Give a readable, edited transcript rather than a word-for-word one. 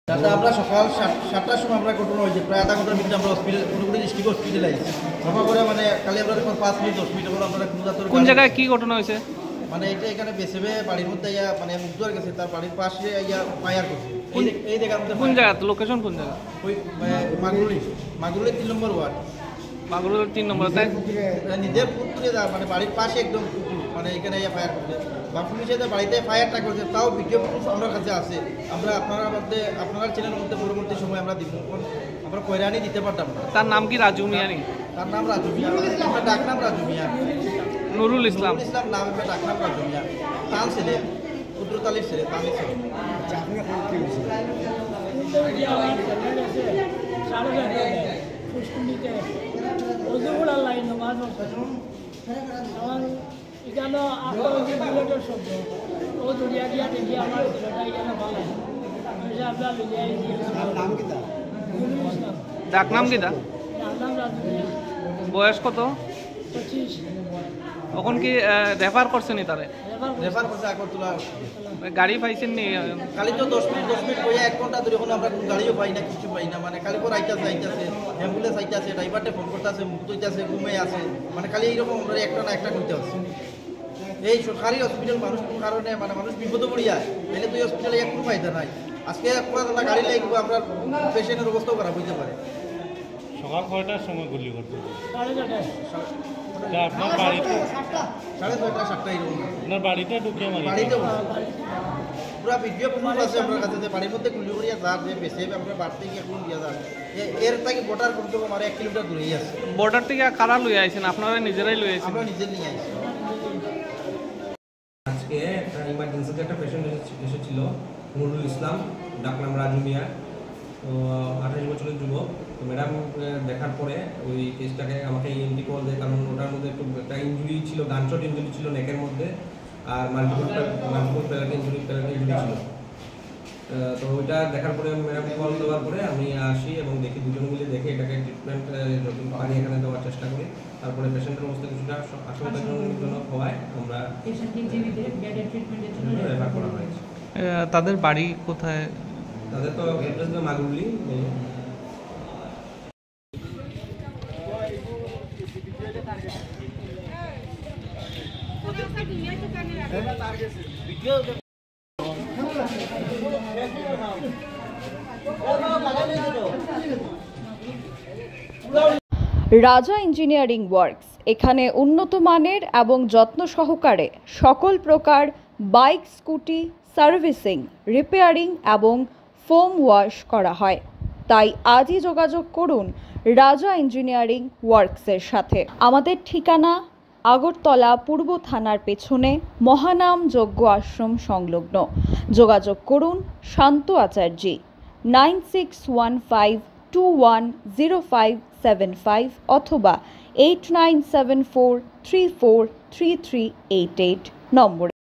দাদা আমরা সকাল 7টার সময় আমরা ঘটনা হয়েছে প্রায় আধা ঘন্টার ভিতরে আমরা হসপিটাল পুরোপুরি ডিস্ট্রিক্ট হসপিটালে আইছি সফা করে মানে খালি আমরা 5 মিনিট 10 মিনিট পর আমরা কোন জায়গায় কি ঘটনা হয়েছে মানে এটা এখানে বেসেবে বাড়ির মধ্যে ইয়া মানে মুগ্ধর গেছে তার বাড়ির পাশে ইয়া ফায়ার করছে এই জায়গার মধ্যে কোন জায়গা লোকেশন কোন জায়গা ওই মাগুরুলি 3 নম্বর ওয়ার্ড মাগুরুলি 3 নম্বর তাই নিজের পুত্রে মানে বাড়ির পাশে একদম মানে এখানে ইয়া ফায়ার করছে বা পুলিশে বাড়িতে ফায়ারটা করছে তাও ভিডিও প্রুফ আমার কাছে আছে আমরা আপনার চ্যানেলের মধ্যে পরবর্তী সময় আমরা দিব আমরা কয়রানি দিতে পারতাম না তার নাম কি রাজু মিয়ানি তার নাম রাজু মিয়া আমরা ডাকনাম রাজু মিয়া নুরুল ইসলাম নাম আমরা ডাকনাম রাজু মিয়া তাল ছেলে উদ্রতালির ছেলে তামিল ছেলে এখানে বুলেটের শব্দ ও দরিয়া দিয়া দেখি আমার ছেলেটা এখানে ভালো আপনার ডাক নাম কি দা নাম রাজু বয়স কত 25 তখন কি রেফার করছেনি তারে রেফার করছে আগরতলা গাড়ি পাইছেন নি কালি তো 10 মিনিট বইয়া 1 ঘন্টা ধরে এখন আমরা কোনো গাড়িও পাই না কিছু পাই না মানে কালি পর আইতাছে অ্যাম্বুলেন্স আইতাছে ড্রাইভারটা ফোন করতেছে মুক্ত হইতাছে ঘুমে আছে মানে খালি এইরকম আমরা একটা না একটা করতে হচ্ছে এই সরকারি হসপিটাল মানুষ কোন কারণে মানে মানুষ বিপদে পড়িয়া এলে তো এই হসপিটালে একটু ফায়দা নাই আজকে পুরো গাড়ি লাগবে আমরা পেশেন্টের অবস্থাও খারাপ হইতে পারে সকাল 6টার সময় গুলি করতে সাড়ে আপনার বাড়িতে 6:30 7টা এরকম আপনার বাড়িতে ঢুকে মারি বাড়িতে পুরো ভিডিও প্রুফ আছে আমার কাছে যে বাড়ির মধ্যে গুলি করিয়া যা যে বেশি আমরা বাড়তে গিয়ে কোন দিয়া যায় এর থেকে বর্ডার করতে আমার 1 কিলোমিটার দূরেই আছে বর্ডার থেকে কারা লই আইছেন আপনারা নিজেরাই লই আইছেন আমরা নিজে নিয়ে আইছি আজকে একটা ইমার্জেন্সিতে একটা পেশেন্ট এসেছিল নুরুল ইসলাম ডাকনাম রাজু মিয়া তো 28 বছরের যুবক তো ম্যাডাম দেখার পরে ওই কেসটাকে আমাকে ইএনটি কল দেয় কারণ ওটার মধ্যে একটু একটা ইঞ্জুরি ছিল গানশট ইঞ্জুরি ছিল নেকের মধ্যে আর মাল্টিপল প্যালেট ইঞ্জুরি ছিল তো ওইটা দেখার পরে ম্যাডাম কল দেওয়ার পরে আমি আসি এবং দেখি দুজনে মিলে দেখে এটাকে ট্রিটমেন্ট যত পারি এখানে দেওয়ার চেষ্টা করি তারপরে পেশেন্টের অবস্থা কিছুটা আশঙ্কাজনক হওয়ায় আমরা রেফার করা হয়েছে তাদের বাড়ি কোথায় তাদের তো অ্যাড্রেস তো মাগুরুলি রাজা ইঞ্জিনিয়ারিং ওয়ার্কস এখানে উন্নত মানের এবং যত্ন সহকারে সকল প্রকার বাইক স্কুটি সার্ভিসিং রিপেয়ারিং এবং ফোম ওয়াশ করা হয় তাই আজই যোগাযোগ করুন রাজা ইঞ্জিনিয়ারিং ওয়ার্কসের সাথে আমাদের ঠিকানা আগরতলা পূর্ব থানার পেছনে মহানাম যজ্ঞ আশ্রম সংলগ্ন যোগাযোগ করুন শান্ত আচার্যি 9615210575 অথবা 8974343388 নম্বরে।